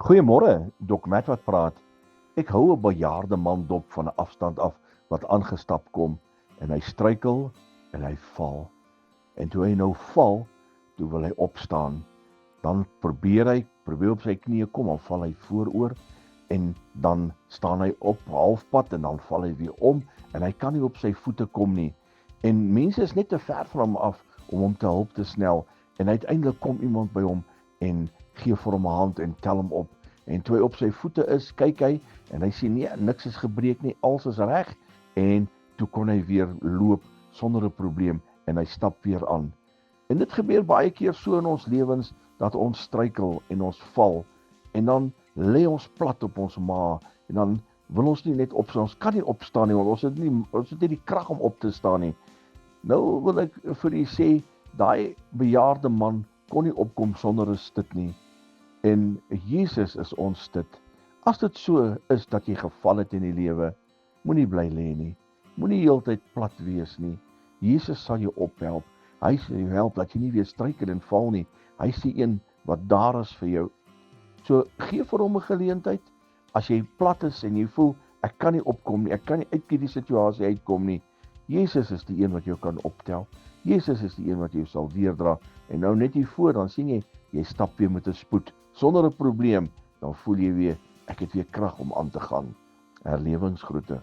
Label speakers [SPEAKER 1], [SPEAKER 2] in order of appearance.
[SPEAKER 1] Goeiemôre, Dok Matt wat praat. Ek hou 'n bejaarde man dop van 'n afstand af wat aangestap kom en hy struikel en hy val. En toe hy nou val, toe wil hy opstaan. Dan probeer hy op sy knieë kom, dan val hy vooroor en dan staan hy op halfpad en dan val hy weer om en hy kan nie op sy voete kom nie. En mense is net te ver van hom af om hom te help te snel en uiteindelik kom iemand by hom en gee vir hom 'n hand en tel hom op. En toe hy op sy voete is, kyk hy en hy sien nee, niks is gebreek nie, alles is reg en toe kon hy weer loop sonder 'n probleem en hy stap weer aan. En dit gebeur baie keer so in ons lewens dat ons struikel en ons val en dan lê ons plat op ons maag en dan wil ons nie net opstaan, ons kan nie opstaan nie want ons het nie die krag om op te staan nie. Nou wil ek vir u sê, daai bejaarde man kon nie opkom sonder 'n stit nie. En Jesus is ons stit. As dit so is dat jy geval het in die lewe, moenie bly lê nie. Moenie heeltyd plat wees nie. Jesus sal jou ophelp. Hy sal jou help dat jy nie weer struikel en val nie. Hy is die een wat daar is vir jou. So gee vir hom 'n geleentheid. As jy plat is en jy voel ek kan nie opkom nie, ek kan nie uit hierdie situasie uitkom nie. Jesus is die een wat jou kan optel. Jesus is die een wat jou sal deurdra. En nou net hiervoor, dan sien jy stap weer met 'n spoed. Sonder 'n probleem, dan voel jy weer, ek het weer krag om aan te gaan. Herlewingsgroete.